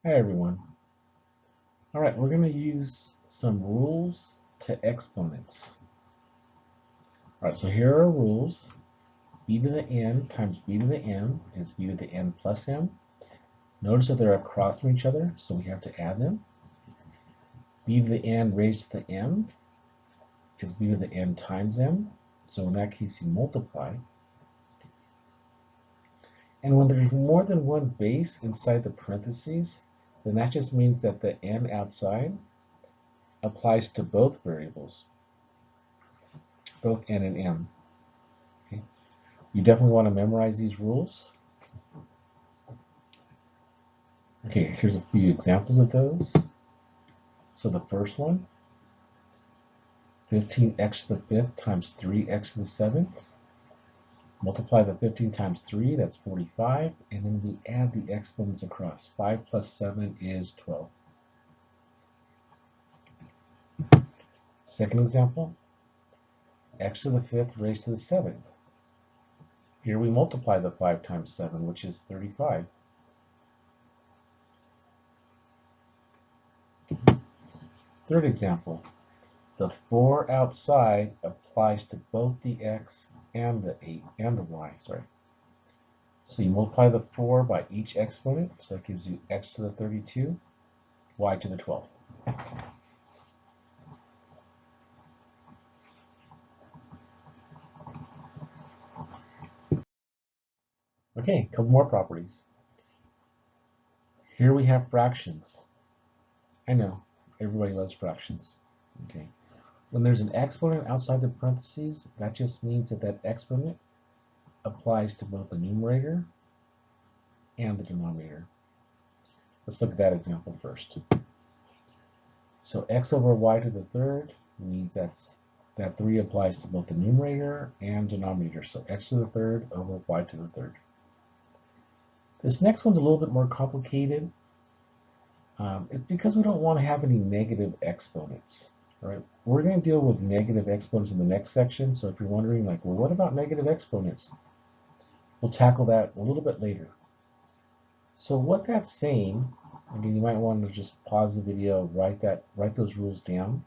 Hi everyone. All right, we're going to use some rules to exponents. All right, so here are rules. B to the n times b to the m is b to the n plus m. Notice that they're across from each other, so we have to add them. B to the n raised to the m is b to the n times m. So in that case, you multiply. And when there's more than one base inside the parentheses, then that just means that the n outside applies to both variables, both n and m. Okay. You definitely want to memorize these rules. Okay, here's a few examples of those. So the first one, 15x to the fifth times 3x to the seventh. Multiply the 15 times 3, that's 45, and then we add the exponents across. 5 plus 7 is 12. Second example, x to the fifth raised to the seventh. Here we multiply the 5 times 7, which is 35. Third example, the 4 outside applies to both the x and the 8 and the y, sorry. So you multiply the 4 by each exponent, so that gives you x to the 32, y to the 12th. Okay, a couple more properties. Here we have fractions. I know, everybody loves fractions. Okay. When there's an exponent outside the parentheses, that just means that that exponent applies to both the numerator and the denominator. Let's look at that example first. So x over y to the third means that 3 applies to both the numerator and denominator. So x to the third over y to the third. This next one's a little bit more complicated. It's because we don't want to have any negative exponents. Right? We're going to deal with negative exponents in the next section. So if you're wondering, like, well, what about negative exponents? We'll tackle that a little bit later. So what that's saying, again, you might want to just pause the video, write those rules down.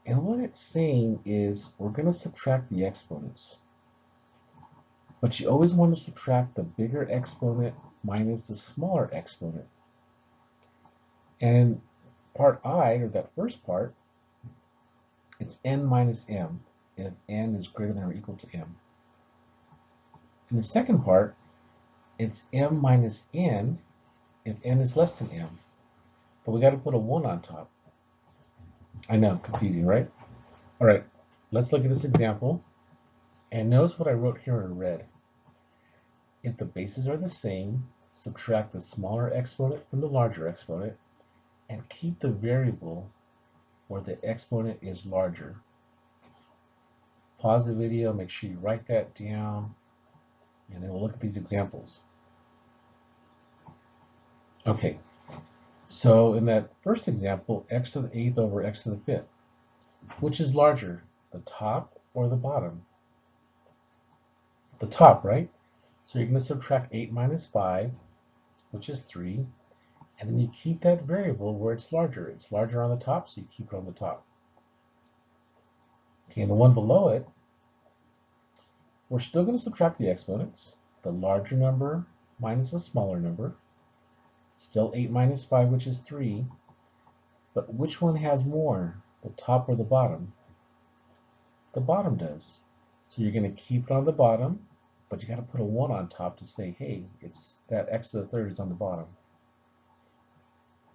And what it's saying is we're going to subtract the exponents. But you always want to subtract the bigger exponent minus the smaller exponent. And part I, or that first part, it's n minus m if n is greater than or equal to m. In the second part, it's m minus n if n is less than m. But we got to put a 1 on top. I know, confusing, right? All right, let's look at this example. And notice what I wrote here in red. If the bases are the same, subtract the smaller exponent from the larger exponent, and keep the variable where the exponent is larger. Pause the video, make sure you write that down, and then we'll look at these examples. Okay, so in that first example, x to the 8th over x to the 5th, which is larger, the top or the bottom? The top, right? So you're going to subtract 8 minus 5, which is 3, and then you keep that variable where it's larger. It's larger on the top, so you keep it on the top. Okay, and the one below it, we're still going to subtract the exponents. The larger number minus the smaller number. Still 8 minus 5, which is 3. But which one has more, the top or the bottom? The bottom does. So you're going to keep it on the bottom, but you got to put a 1 on top to say, hey, it's that x to the third is on the bottom.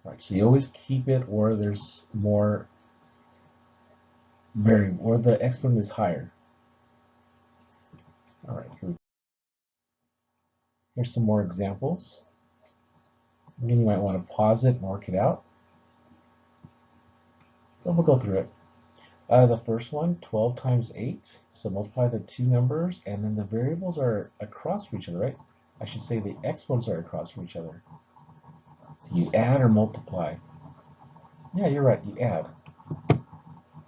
All right, so you always keep it where there's more variable, or the exponent is higher. All right, here's some more examples. Again, you might want to pause it and work it out. But we'll go through it. The first one, 12 times 8. So multiply the two numbers, and then the variables are across from each other, right? I should say the exponents are across from each other. Do you add or multiply? Yeah, you're right, you add.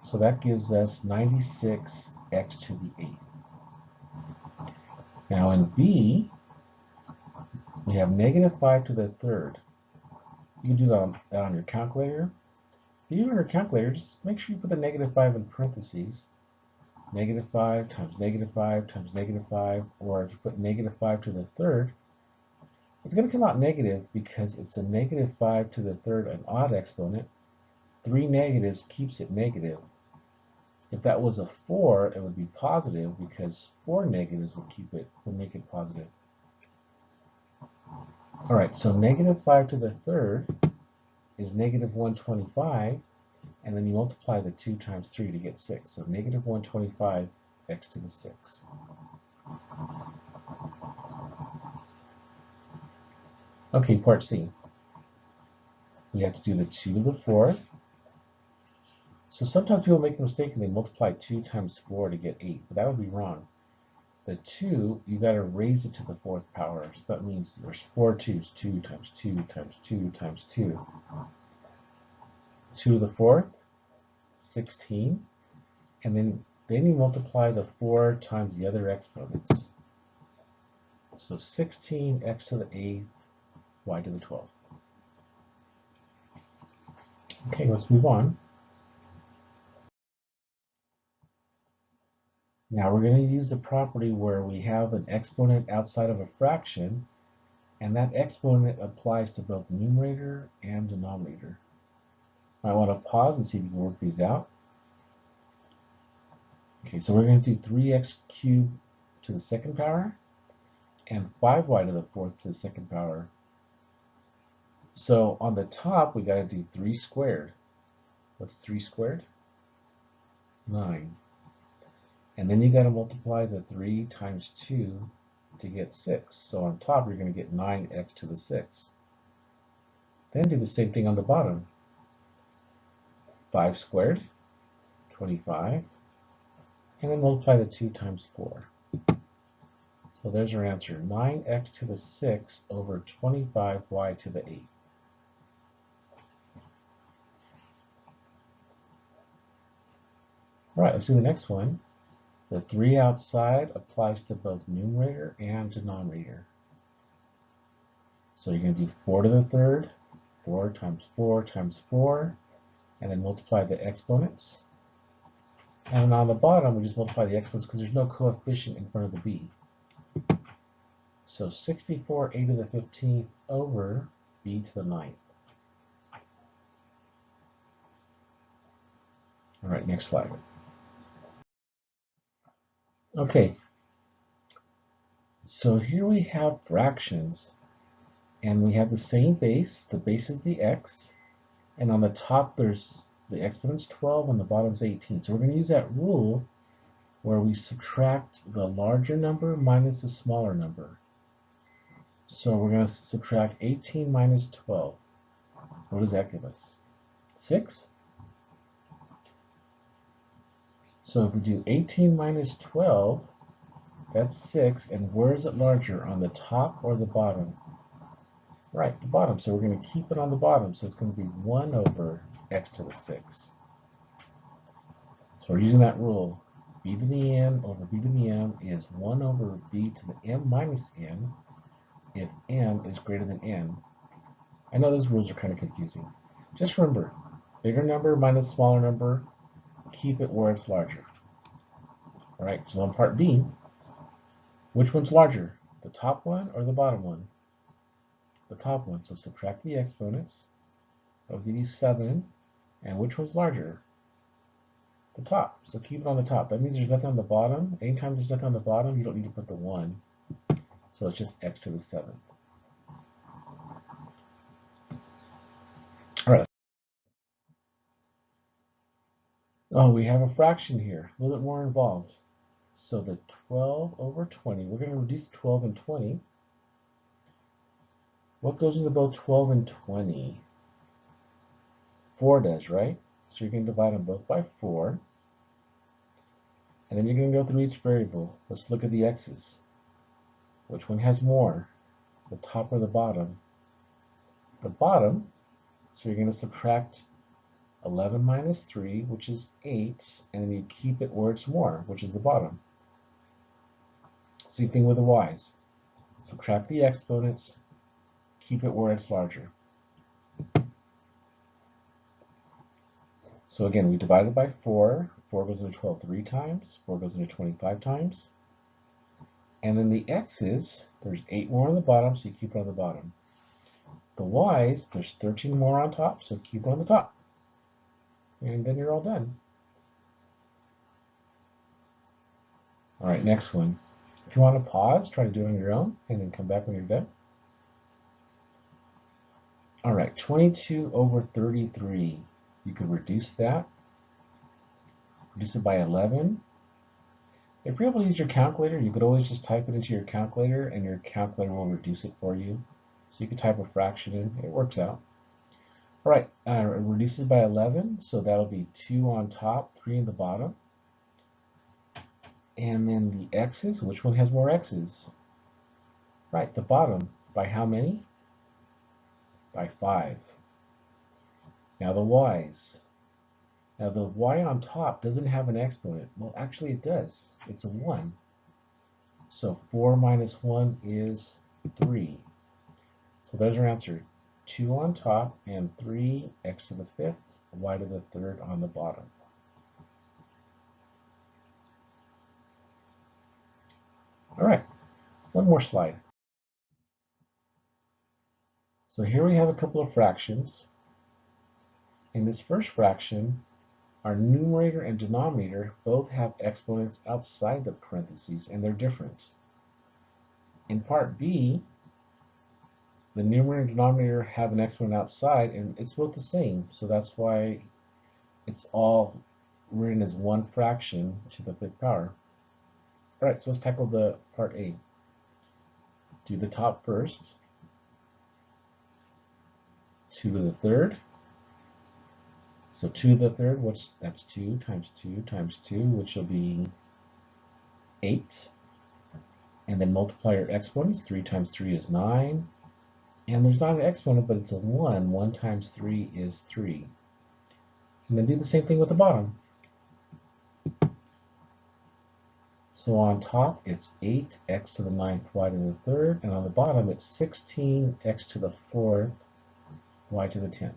So that gives us 96x to the 8th. Now in B, we have negative 5 to the third. You can do that on your calculator. If you do it on your calculator, just make sure you put the -5 in parentheses. -5 times -5 times -5, or if you put -5 to the third, it's going to come out negative because it's a -5 to the third, an odd exponent. 3 negatives keeps it negative. If that was a 4, it would be positive because 4 negatives would make it positive. All right, so -5 to the third is -125, and then you multiply the 2 times 3 to get 6. So -125 x to the 6. Okay, part C. We have to do the 2 to the 4th. So sometimes people make a mistake and they multiply 2 times 4 to get 8, but that would be wrong. The 2, you got to raise it to the 4th power. So that means there's 4 2's. 2 times 2 times 2 times 2. 2 to the 4th, 16. And then you multiply the 4 times the other exponents. So 16 x to the 8th, y to the 12th. Okay, let's move on. Now we're going to use the property where we have an exponent outside of a fraction, and that exponent applies to both numerator and denominator. I want to pause and see if you can work these out. Okay, so we're going to do 3x cubed to the 2nd power and 5y to the 4th to the 2nd power. So on the top, we got to do 3 squared. What's 3 squared? 9. And then you got to multiply the 3 times 2 to get 6. So on top, you're going to get 9x to the 6. Then do the same thing on the bottom. 5 squared, 25. And then multiply the 2 times 4. So there's our answer, 9x to the 6 over 25y to the 8th. All right, let's do the next one. The 3 outside applies to both numerator and denominator. So you're going to do 4 to the 3rd, 4 times 4 times 4, and then multiply the exponents. And on the bottom, we just multiply the exponents because there's no coefficient in front of the b. So 64 a to the 15th over b to the 9th. All right, next slide. Okay, so here we have fractions, and we have the same base. The base is the x, and on the top there's the exponent's 12 and the bottom's 18. So we're going to use that rule where we subtract the larger number minus the smaller number. So we're going to subtract 18 minus 12. What does that give us? 6? So if we do 18 minus 12, that's 6. And where is it larger, on the top or the bottom? Right, the bottom. So we're going to keep it on the bottom. So it's going to be 1 over x to the 6. So we're using that rule. B to the n over b to the m is 1 over b to the m minus n if m is greater than n. I know those rules are kind of confusing. Just remember, bigger number minus smaller number, keep it where it's larger. All right, so on part B, which one's larger, the top one or the bottom one? The top one, so subtract the exponents. That'll give you 7, and which one's larger? The top, so keep it on the top. That means there's nothing on the bottom. Anytime there's nothing on the bottom, you don't need to put the 1. So it's just x to the 7th. All right. Oh, we have a fraction here, a little bit more involved. So the 12 over 20, we're going to reduce 12 and 20. What goes into both 12 and 20? 4 does, right? So you're going to divide them both by 4. And then you're going to go through each variable. Let's look at the x's. Which one has more? The top or the bottom? The bottom. So you're going to subtract 11 minus 3, which is 8, and then you keep it where it's more, which is the bottom. Same thing with the y's. Subtract the exponents, keep it where it's larger. So again, we divided by 4. 4 goes into 12 3 times. 4 goes into 25 times. And then the x's, there's 8 more on the bottom, so you keep it on the bottom. The y's, there's 13 more on top, so keep it on the top. And then you're all done. All right, next one. If you want to pause, try to do it on your own, and then come back when you're done. All right, 22 over 33. You could reduce that. Reduce it by 11. If you're able to use your calculator, you could always just type it into your calculator, and your calculator will reduce it for you. So you can type a fraction in. It works out. All right, it reduces by 11, so that'll be 2 on top, 3 in the bottom. And then the x's, which one has more x's? Right, the bottom. By how many? By 5. Now the y's. Now the y on top doesn't have an exponent. Well, actually it does. It's a 1. So 4 minus 1 is 3. So there's our answer. 2 on top and 3, x to the 5th, y to the 3rd on the bottom. All right, one more slide. So here we have a couple of fractions. In this first fraction, our numerator and denominator both have exponents outside the parentheses, and they're different. In part B, the numerator and denominator have an exponent outside, and it's both the same, so that's why it's all written as one fraction to the 5th power. All right, so let's tackle the part A. Do the top first. 2 to the 3rd. So 2 to the 3rd, that's 2 times 2 times 2, which will be 8. And then multiply your exponents. 3 times 3 is 9. And there's not an exponent, but it's a 1. 1 times 3 is 3. And then do the same thing with the bottom. So on top, it's 8, x to the 9th, y to the 3rd. And on the bottom, it's 16, x to the 4th, y to the 10th.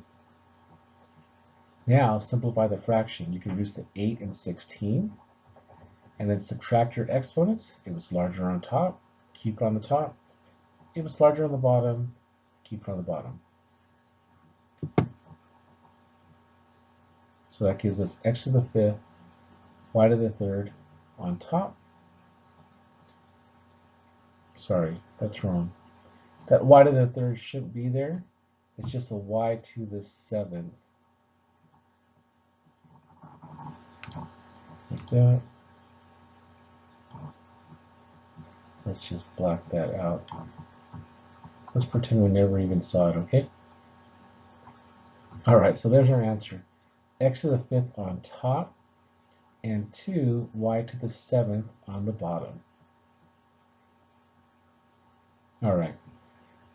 Now, simplify the fraction. You can reduce to 8 and 16. And then subtract your exponents. It was larger on top, keep it on the top. It was larger on the bottom, keep it on the bottom. So that gives us x to the 5th, y to the 3rd on top. Sorry, that's wrong. That y to the 3rd shouldn't be there. It's just a y to the 7th. Like that. Let's just black that out. Let's pretend we never even saw it, okay? All right, so there's our answer. X to the 5th on top and 2 y to the 7th on the bottom. All right,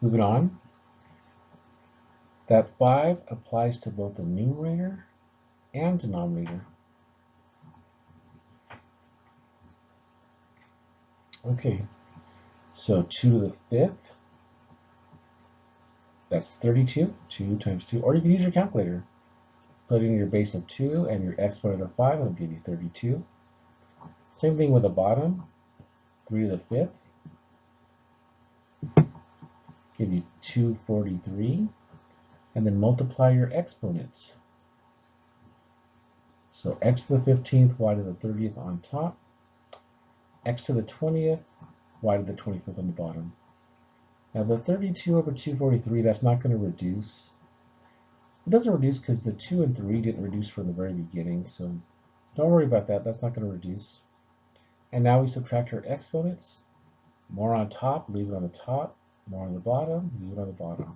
moving on. That 5 applies to both the numerator and denominator. Okay, so 2 to the 5th, that's 32, 2 times 2, or you can use your calculator. Put in your base of 2 and your exponent of 5, it'll give you 32. Same thing with the bottom, 3 to the 5th, give you 243, and then multiply your exponents. So x to the 15th, y to the 30th on top, x to the 20th, y to the 25th on the bottom. Now the 32 over 243, that's not going to reduce. It doesn't reduce because the 2 and 3 didn't reduce from the very beginning, so don't worry about that. That's not going to reduce. And now we subtract our exponents. More on top, leave it on the top. More on the bottom, leave it on the bottom.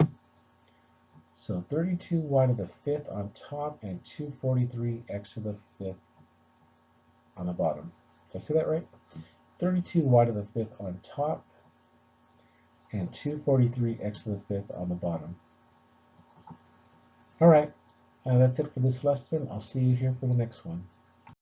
So 32y to the 5th on top and 243x to the 5th on the bottom. Did I say that right? 32y to the 5th on top and 243x to the 5th on the bottom. All right, that's it for this lesson. I'll see you here for the next one.